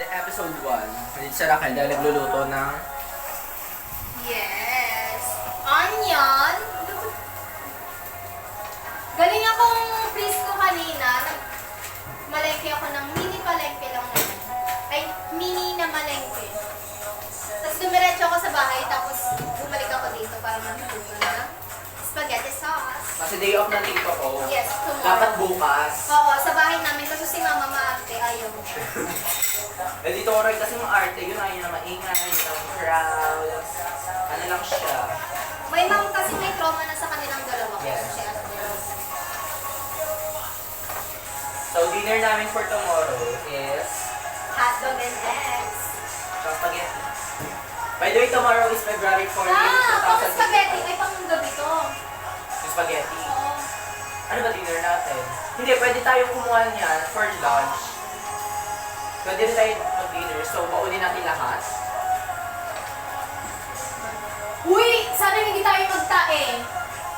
the episode 1. Nandito sa Raquel dahil nagluluto ng... Yes! Onion! Galing akong frisco kanina. Malengke ako ng mini palengke lang naman. Ay, mini na malengke. Tapos dumiretso ako sa bahay, tapos bumalik ako dito para magluto ng spaghetti sauce. Kasi day off ng tito ko. Yes, tomorrow. Dapat bukas. Oo, sa bahay namin. Kasi si mama maarte, ayaw. Eh dito ko rin kasi maarte. Yun ayaw na maingay, ng crowd. Ano lang siya. May mama kasi may trauma na sa kanilang dalawa. Yes. Kasi ano nila. So dinner namin for tomorrow is... Hotdog and eggs. spaghetti. By the way, tomorrow is February 14, Pang 2025. spaghetti. Ay, pang gabi to. Yung spaghetti. Oo. Ano ba dinner natin? Hindi, pwede tayong kumuha niyan for lunch. Pwede rin tayo mag-dinner, so paunin natin lahat. Uy! Sana hindi tayo magtae.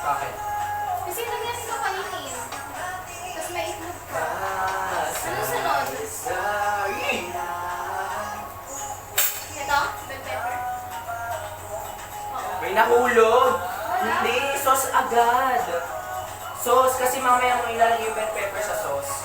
Bakit? Kasi lagyan ka kainin. Tapos may itlog ka. Ano sunod? Ito? Bell pepper? Oo. May nahulog! Hindi, sauce agad! Sauce, kasi mamaya mo ilalagay yung bell pepper sa sauce.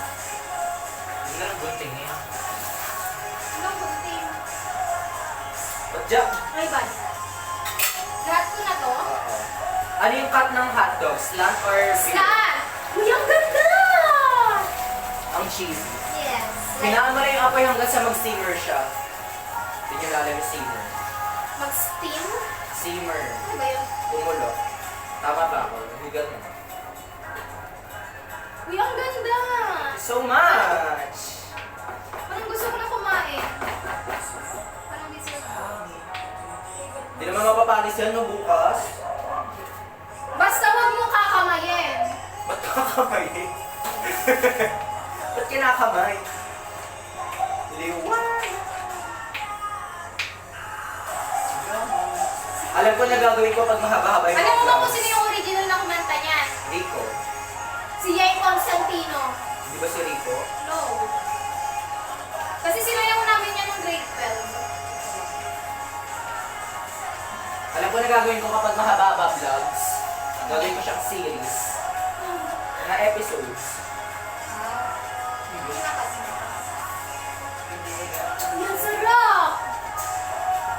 Hindi na lang gunting niya. Anong kunting? Ba't dyan? Ay, ba? Lahat ko na to? Oo. Ano yung cut ng hotdog? Slant or big? Saan? Uy, ang ganda! Ang cheese. Yes. Hinaan mo na yung apoy hanggang sa mag-simmer siya. Hindi nyo lalagay simmer. Mag-steam? Simmer. Ano ba yun? Bumulo. Tama ba ako? Higal mo. Uy, ang ganda! So much! Parang gusto ko na kumain. Parang dessert ko. Hindi naman mapapanis yan no bukas. Basta huwag mo kakamayin. Ba't kakamay? Ba't kinakamay? Liwan! Alam ko na gagawin ko pag mahaba-haba yung Alam mo ba kung vlogs. sino yung original na kumanta niyan? Rico. Si Yay Constantino. Di ba si Rico? No. Kasi sinayaw namin yan ng grade 12. Alam ko na gagawin ko kapag mahaba-haba vlogs. Gagawin ko siyang series. Na episodes. Hindi na kasi. Yan, sarap!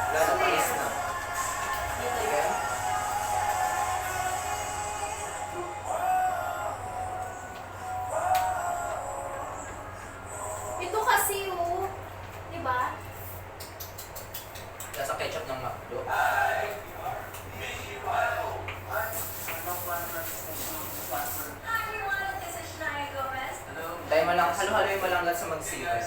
Wala na panis na. Okay? Ito kasi oh. Diba? Nasa ketchup ng McDo. Dahil mo lang, halo-haloy mo lang sa mag-season.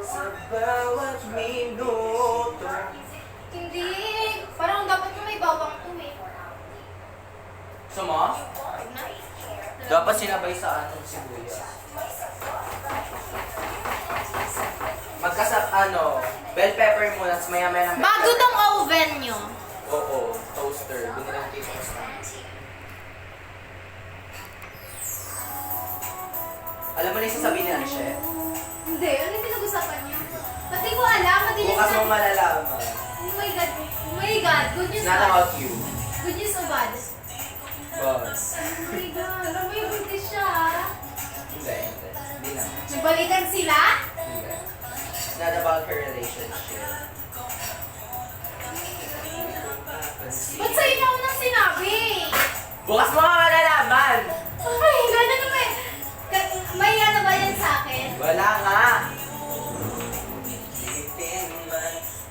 Sa bawat minuto. Hindi. Parang dapat na may bawang to eh. Suma? Tignan. Dapat sinabay sa anong sibuyas. Bell pepper muna, tapos maya-maya ng bell Bago pepper. tong oven nyo. Oo, toaster. Doon na lang dito ko sa Alam mo na yung sasabihin ni Anshe? Hindi. Ano yung pinag-usapan niyo? Pati ko alam. Madilis Bukas mo na. malalaman. Oh my God. Oh my God. Good news It's not bad. about you. Good news o bad? But, Oh my God. Alam mo yung buntis siya ah. hindi. Hindi na. Nagbalikan sila? Hindi. It's not about her relationship. Ba't sa'yo niya unang sinabi? Bukas mo malalaman! Oh my God. Ano ba? May ano ba yan sa akin? Wala nga!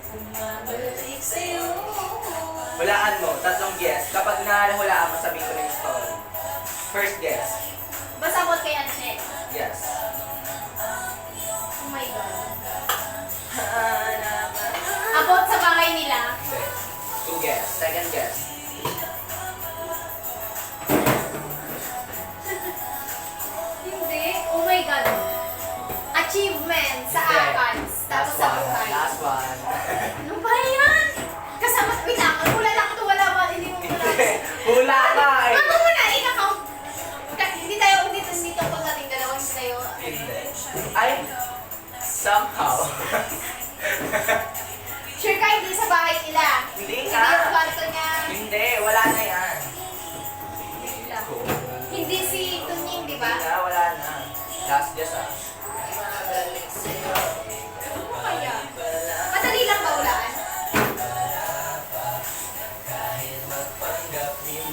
Bumabalik sa'yo. Hulaan mo, tatlong guess. Kapag nahulaan mo, sabihin ko na yung story. First guess. Basta abot kay Anshe. Yes. Oh my God. Abot sa bahay nila. Hindi. Two guess. Second guess. Hindi. Oh my God. achievement sa Hindi. ACADS. Tapos Last sa one. buhay. Last one. Ano ba yan? Kasama, wait lang, wala lang ito, wala ba? Hindi mo wala. Hula ka eh. Ano muna, ika-count. Hindi tayo, dito pagdating dalawa, hindi tayo. Hindi. Ay, somehow. Sure ka, hindi sa bahay nila. Hindi Hindi nga. yung kwarto niya. Hindi, wala na yan. Wait lang. Hindi si Tunying, di ba? Hindi na, wala na. Last guess ah. Ano kaya? Madali lang ba ulaan?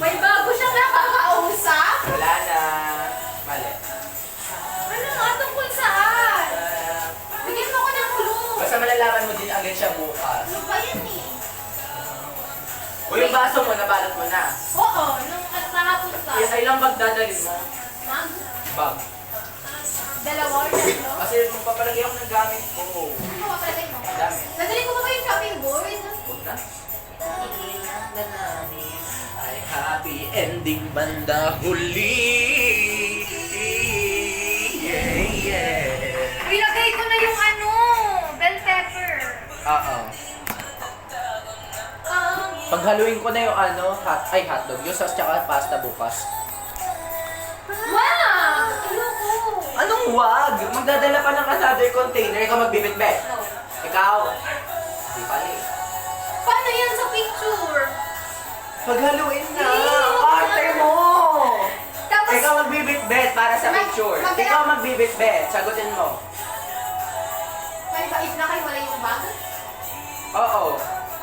May bago siyang nakakausap? Wala na. Mali. Ano nga tungkol saan? Bigyan mo ko ng clue. Basta malalaman mo din agad siya bukas. Ano ba yan eh? O yung baso mo, nabalot mo na. Oo, nung kahapon pa. Yes, ay lang bag dadalhin mo. Mag? Bag. Dalawa or tatlo? Kasi magpapalagay ako ng gamit ko. Ano ka palagay mo? Dami. Nadali ko ba ba yung shopping board? Huwag na. Iinanda namin ay happy ending banda huli. Yeah, yeah. Ilagay ko na yung ano, bell pepper. Oo. Paghaluin ko na yung ano, hotdog, yung sauce tsaka pasta bukas. Wow! Ayoko! Anong wag? Magdadala pa ng another container, ikaw magbibitbit. No. Ikaw? Di pa eh. Paano yan sa picture? Paghaluin na! Ayoko. Arte mo! Tapos, Ikaw magbibitbit para sa picture. Ikaw magbibitbit, sagutin mo. may bait na kayo, wala yung bag? Oo.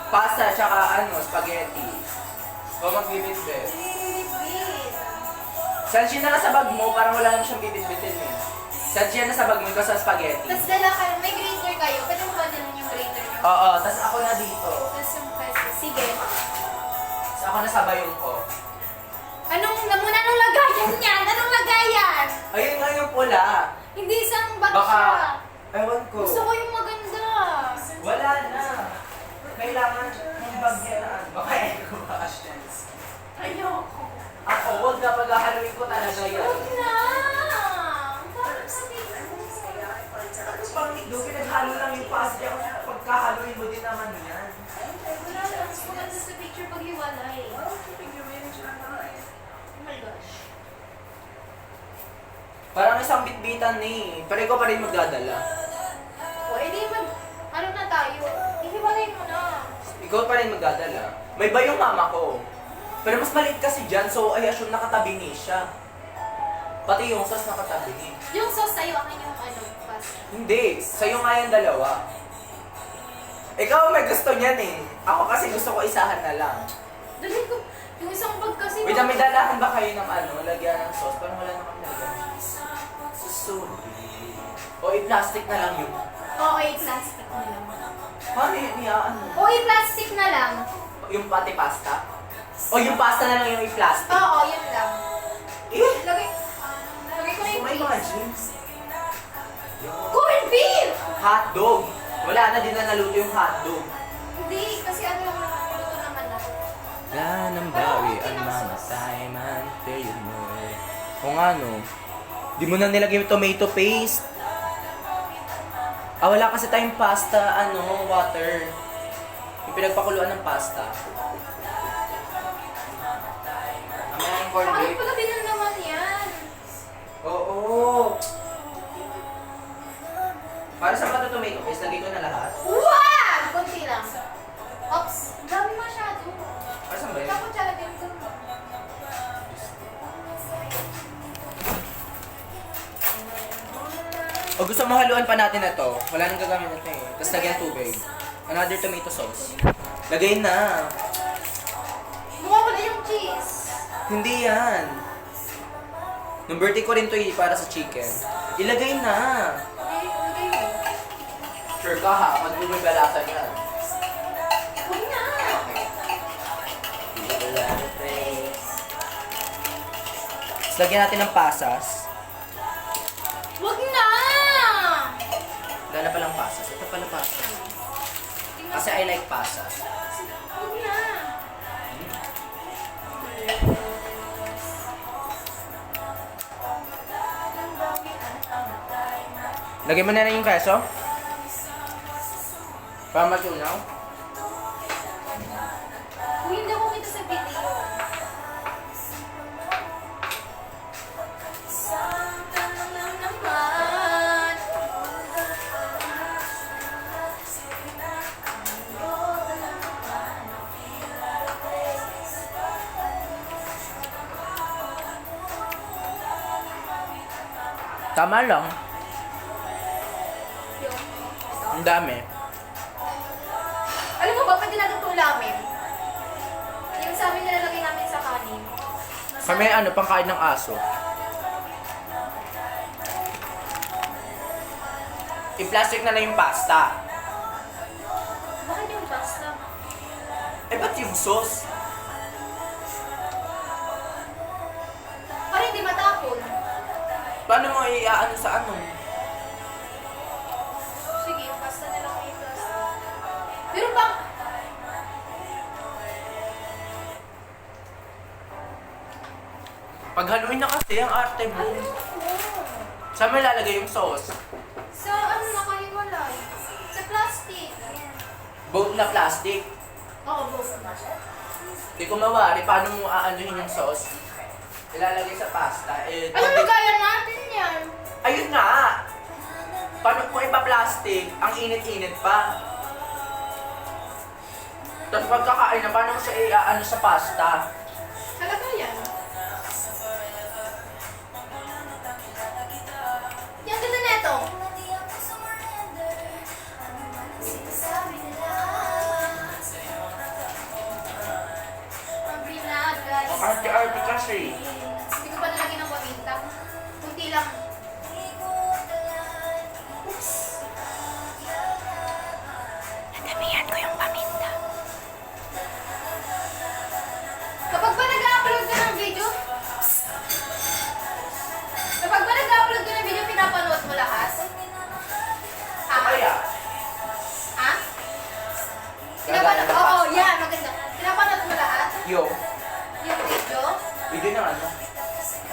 Pasta tsaka ano, spaghetti. Ikaw magbibitbit. Bit. Sanchi na lang sa bag mo, parang wala naman siyang bibitbitin eh. Sanchi na sa bag mo, ikaw sa spaghetti. Tapos dala kayo, may grater kayo. Pwede mo ba dala yung grater nyo? Oo, tas ako na dito. Tapos yung pwede. Sige. Tas ako na sa bayong ko. Anong lagayan yan? Anong lagayan? Ayun nga yung pula. Hindi isang bag Baka, siya. ewan ko. Gusto ko yung maganda. Wala na. Kailangan ng bagyan na ano. Baka eco fashions. Ayoko. Ako, huwag na paghahaluin ko talaga yan. Huwag na. Parang sabihin mo. Tapos pang do, pinaghalo lang yung pasta. Pagkahaluin mo din naman yan. Wala lang. Mas maganda sa picture pag hiwalay. Oh my gosh. Parang isang bitbitan eh. Pero ikaw pa rin magdadala. O, edi ano na tayo? Ihiwalay mo na. Ikaw pa rin magdadala. May ba yung mama ko? Pero mas maliit kasi dyan, so I assume nakatabi niya siya. Pati yung sauce nakatabi niya. Yung sauce sa'yo, akin yung ano, pasta. Hindi, sa'yo nga yung dalawa. Ikaw may gusto niyan eh. Ako kasi gusto ko isahan na lang. Dali ko, yung isang bag kasi. Wait, may dalahan ba kayo ng ano, lagyan ng sauce? Parang wala naman lagyan. O i-plastic na lang yun. Oo, i-plastic na lang. Paano yun niya? Ano? O, i-plastic na lang. Yung pati pasta? O yung pasta na lang yung i-plastic? Oo, yun lang. Eh! Lagay ko na Oh yung my cheese. God! Corn beef! Hotdog! Wala na din na naluto yung hotdog. Hindi, kasi ano lang naluto naman ako. Wala nang bawi ang mamatay man kayo mo. Kung ano, di mo na nilagay yung tomato paste. Ah, wala kasi tayong pasta, ano, water. Yung pinagpakuluan ng pasta. Mamaya yung corn Bakit beef. pala din naman yan? Oo. Para sa pata tomato paste, lagay ko na lahat. Wag! Kunti lang. Oops, dami masyado. Para saan ba yun? Tapos siya lagyan ko. O gusto mo haluan pa natin na to? Wala nang gagamit natin eh. Tapos lagyan tubig. Another tomato sauce. Lagay na. Mukha ko na yung cheese. Hindi yan. Nung birthday ko rin to eh, para sa chicken. Ilagay na. Okay, lagay mo. Sure ka ha, pag may balasan yan. Huwag na. Tapos lagyan natin ng pasas. Huwag na. Wala na palang pasas. Ito pala pasas. Kasi I like pasas. Huwag na. Lagay mo na yung keso. Para matunaw. Uy, hindi ako kita sa video. Naman. Tama lang. Yung, ito. Ang dami. Alam mo ba, pag ginagawa ko lamin, yung sa amin nilalagay namin sa kanin. Kami ano, pangkain ng aso. I-plastic na lang yung pasta. Bakit yung pasta? Eh, ba't yung sauce? Para hindi matapon. Paano mo iaano sa ano? Sige, yung pasta na lang yung pasta. Pero bang... Paghaluin na kasi ang arte mo. Ano ko? Saan mo ilalagay yung sauce? Sa ano nakahiwalay? Sa plastic. Both na plastic. Oo, both na. Di ko mawari, paano mo aanuhin yung sauce? Ilalagay sa pasta. Eh, Ano lagayan natin yan? ayun nga! Paano kung ipa-plastic, ang init-init pa. Tapos pagkakain na, paano mo siya iaano sa pasta? Talaga yan. Yan, ganda na ito. Sinasabi nila ang binagay Ang arte-arte kasi. Hindi ko pa nalagyan ng paminta. Kunti lang. Oops. Nadamihan ko yung paminta. Kapag ba nag-upload ka ng video? Kapag ba nag-upload ka ng video, pinapanood mo lahat? Ano kaya? Ha? Pinapanood? Oo, yan, maganda. Pinapanood mo lahat? Yung Yung video? video ng ano?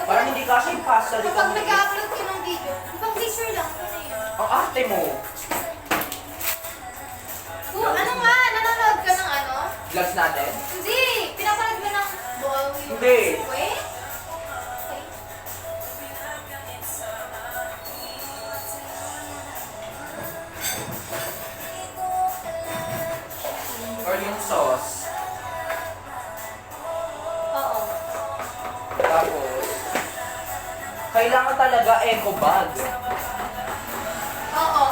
Parang hindi kasi yung pasta. Di Kapag ko nag-upload ka ng video, ibang picture lang. Ano yun? ang arte mo. Ano nga? Nanonood ka ng ano? Vlogs natin. Hindi! Pinapanood mo ng Bollywood. Hindi. Wait? Okay. Or yung sauce. Oo. Tapos, kailangan talaga eco bag. Oo.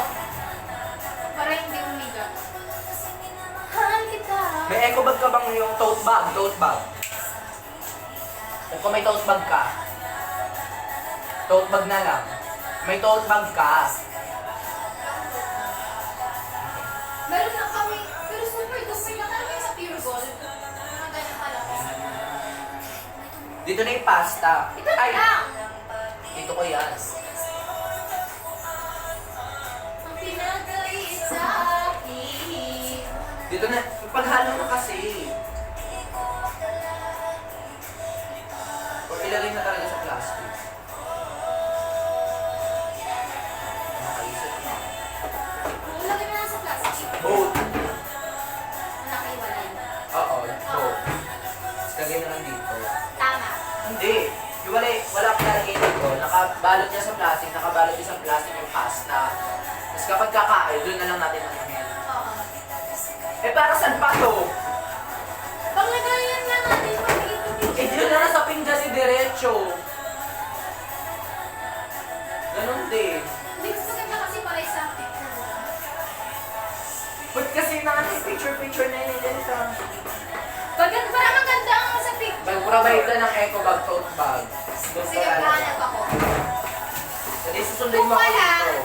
Para hindi umigat. Mahal kita. May eco bag ka bang yung tote bag? Tote bag. Kung may tote bag ka, tote bag na lang. May tote bag ka. Meron na kami, pero super duper na kami sa Pure Gold. Mga ganyan kalaki. Dito na yung pasta. Ito na lang. Dito ko yan. Ang pinagait sa akin. Dito na, paghalo mo kasi. O ilagay na talaga sa plastic. Nakaisip na. Ulagay mo lang sa plastic. Both. Nakiwalay. Oo, both. Tapos lagay na lang dito. Tama. Hindi. Yung wala akong lalagay dito. Nakabalot niya sa plastic, nakabalot niya sa plastic yung pasta. Tapos kapag kakain, doon na lang natin anuhin. Oo. Eh para saan pa to? Paglagayan nga natin pag Eh dito na lang sa pinggan si Diretso. Ganon din. Hindi ko maganda kasi pares sa akin. Ba't kasi picture na yun sa... Parang maganda ang sa pic. Mag-provide ka ng eco bag, tote bag. Doon Sige, ka kahanap ako. Kasi susundin mo Kung ako wala. dito.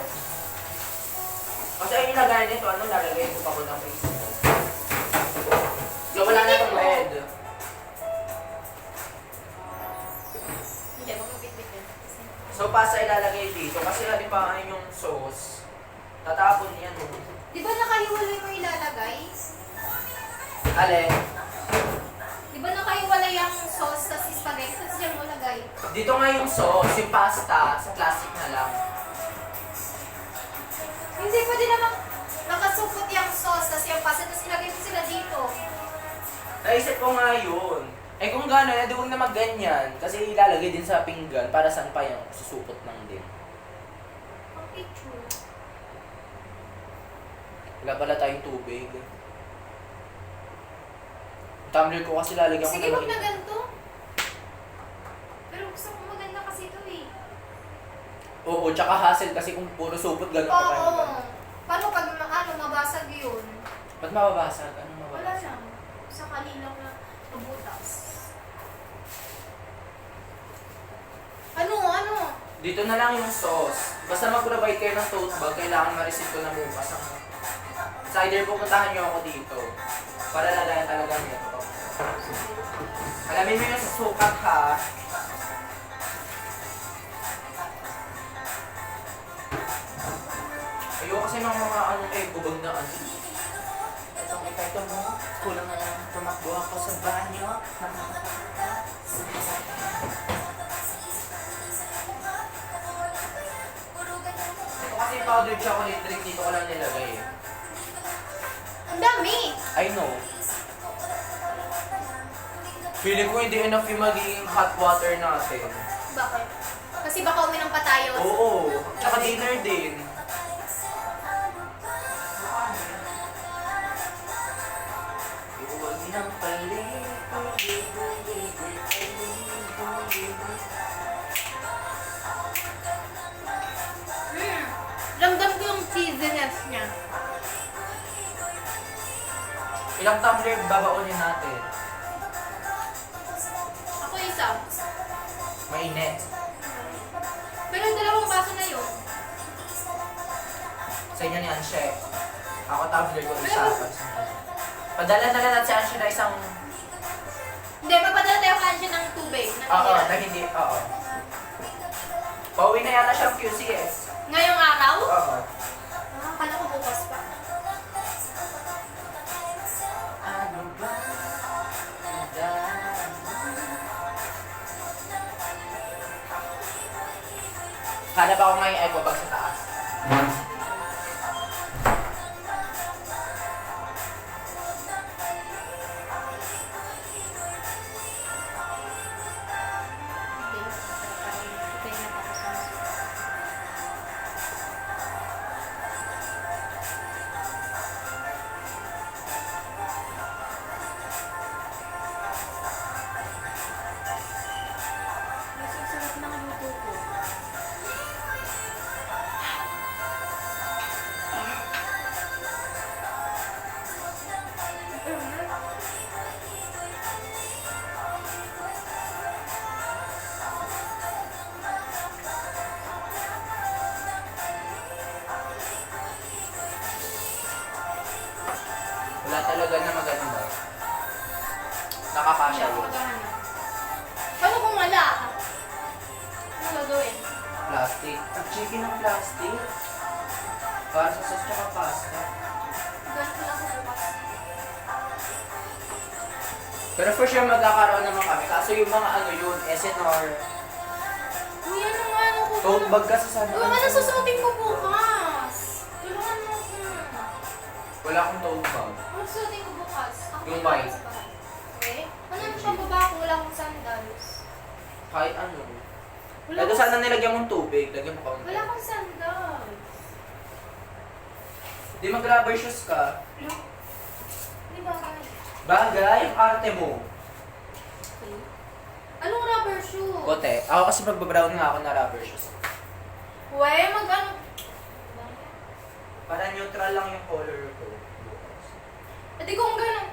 Kasi ayun yung lagay nito, ano lalagay ko pa ko ng Facebook. So wala na itong red. Hindi, magpipit-pit yun. So pasta ilalagay dito kasi alin pa yung sauce. Tatapon yan. Di ba nakahiwalay mo ilalagay? Alin? Di ba nakahiwalay ang sauce tas spaghetti tas dyan mo lagay? Dito nga yung sauce, yung pasta, sa plastic na lang. Hindi, pwede naman nakasupot yung sauce, tapos yung pasta, tapos ilagay mo sila dito. Naisip ko nga yun. Eh kung gano'n, edi huwag na magganyan. Kasi ilalagay din sa pinggan para saan pa yung susupot lang din. Ang picture. Wala pala tayong tubig. Yung tumbler ko kasi lalagyan ko Sige, na wag na mainit. ganito. Pero gusto ko maganda kasi ito eh. Oo, tsaka hassle kasi kung puro supot gano'n pa tayo. Oo. Paano pag mabasag yun? Ba't mababasag? Anong Wala mababasag? lang. Sa kanila na nabutas. Ano? Dito na lang yung sauce. Basta mag-provide kayo ng tote bag, kailangan ma-receive ko na bukas ang... Sa either pupuntahan nyo ako dito. Para lalayan talaga nito. Alamin mo yung sukat ha. Ayoko kasi ng mga gubag na ano. Itong epekto mo, kulang na lang tumakbo ako sa banyo. Ito kasi powdered chocolate drink dito ko lang nilagay eh. Ang dami! I know. Feeling ko hindi enough yung magiging hot water natin. Bakit? Kasi baka uminom pa tayo. Oo, tsaka dinner din. Huwag nang Ramdam ko yung cheesiness niya. Ilang tumbler babaonin natin? Ako isa. Mainit. Pero yung dalawang baso na yun. Sa inyo ni Anshe. Ako tumbler ko isa. Padala natin si Anshe na isang... Hindi, magpadala tayo kansya ng tubig. Oo, na hindi. Oo. Pauwi na yata siyang QC eh. Ngayong araw? Oo. Kala ko bukas pa. Ano ba? Kala ba ako ngayon ay babag sa taas? Sarap ng luto ko. Wala talaga na maganda. Nakakasya yun. Paano kung wala? Ano gagawin? Plastic. Ang chicken ng plastic. Para sa sauce tsaka pasta. Ganito lang ako bukas. Pero for sure magkakaroon naman kami. Kaso yung mga ano yun, SNR. Uy, ano nga, ano ko? Tote bag kasi sana. Uy, ano susuotin ko bukas? Tulungan mo ako. Wala akong tote bag. Ano susuotin ko bukas? Ako Yung pa white. sa bahay. Okay? Ano yung pambaba ko? Wala akong sandals. Kahit ano. Wala Lalo akong- sana nilagyan mong tubig. Lagyan mo kaunti. Wala akong sandals. Di mag-rubber shoes ka. Di ba kaya? Bagay, yung arte mo. Okay. Anong rubber shoe? Kote. Ako kasi magbabrown nga ako na rubber shoes. Uwe, mag-ano? Para neutral lang yung color ko. Edi kung gano'n.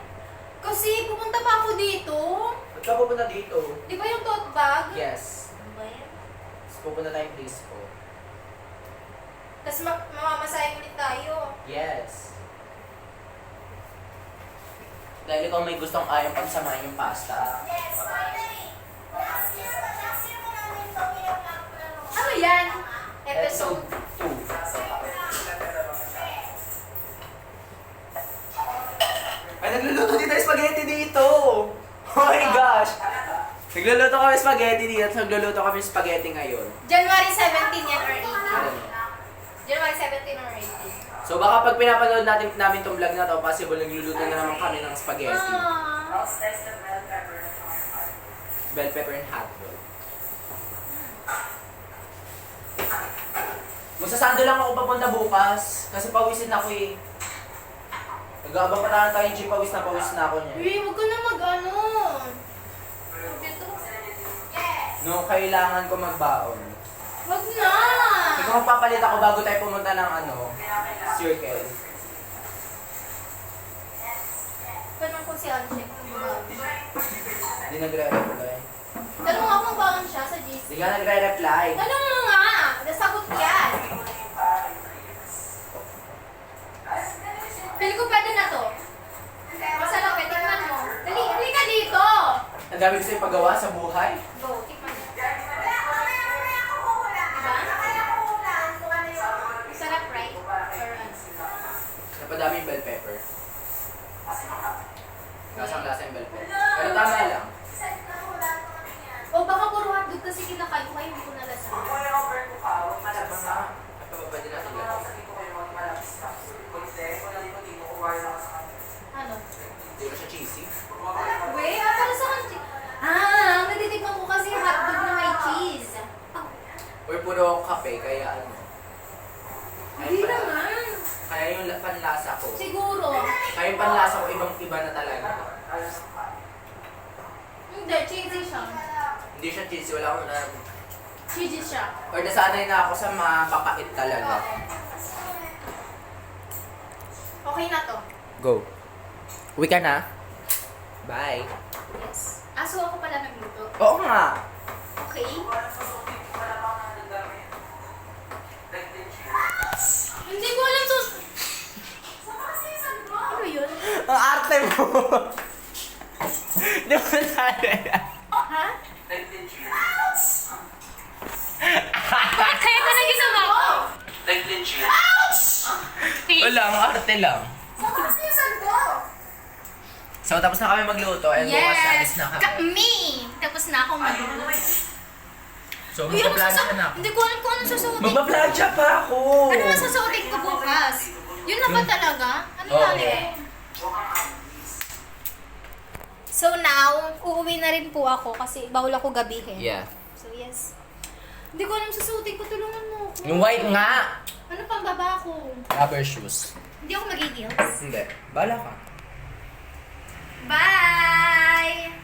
Kasi pupunta pa ako dito. Ba't ka pupunta dito? Di ba yung tote bag? Yes. Ano ba yan? Tapos pupunta tayong disco. Tapos mamamasaya ulit tayo. Yes. Dahil ikaw may gustong ayong pagsamahin yung pasta. Ano yan? Episode. Episode 2. Ay, nagluluto dito ng spaghetti dito! Oh my gosh! Nagluluto kami spaghetti dito at nagluluto kami spaghetti ngayon. January 17 yan or 18. Alam mo? January mga 17 or 18. So baka pag pinapanood namin tong vlog na to, possible nagluluto na naman kami ng spaghetti. Ah. Bell pepper and hotdog. Magsasando lang ako papunta bukas. Kasi pawisin ako eh. Nag-aabang pa tayo yung jeep, pawis na ako niya. Uy, huwag ka na mag-ano. Dito. No, kailangan ko magbaon. Wag na! Ikaw magpapalit ako bago tayo pumunta ng circle. Tanong ko si Anshek. Hindi nagre-reply. Tanong mo ako baon siya sa GC. Hindi ka nagre-reply. Tanong mo nga! Nasagot yan! Pili ko pwede na to. Masarap eh, tingnan mo. Dali, halika dito! Ang dami gusto yung paggawa sa buhay. Go, tikman mo. Diba? Masarap, right? Or ano? Napadami yung bell pepper. Lasang-lasa yung bell pepper. Pero tama lang. O baka puro hotdog kasi kinakain ko, kaya hindi ko nalasan. Sabi nga, ay pa ba pwede natin lagay? Ano? Hindi ba siya cheesy? Wait, para sa kanji. Ah, natitikman ko kasi hotdog na may cheese. Or puro kape, kaya ano? Hindi naman. Kaya yung panlasa ko. Siguro. Kaya yung panlasa ko, ibang-iba na talaga. Hindi, cheesy siya. Hindi siya cheesy, wala akong Cheesy siya. or nasanay na ako sa mapapait talaga. Okay na to. Go. Uwi ka na? Bye. Yes. Aso ako pala nagluto. Oo nga. Okay? Hindi ko alam to. Ano yun? Ang arte mo! Di ba tayo? Ha? Kaya ka nang gisama ko? Wala, ang arte lang. So, tapos na kami magluto and bukas alis na kami. Kami! Tapos na ako magluluto. So, Uy, ano magpa-plancha sasa- na ako. Hindi ko alam kung anong susuotin. Magpa-plancha pa ako! Ano ang susuotin ko bukas? Yun na ba talaga? Ano Oo. lali ko? So now, uuwi na rin po ako kasi bawal ako gabihin. Yeah. So yes. Hindi ko alam susuotin ko. Tulungan mo ako. Yung white nga! Ano pang baba ko? Rubber shoes. Hindi ako magigils. Hindi. Bala ka. Bye!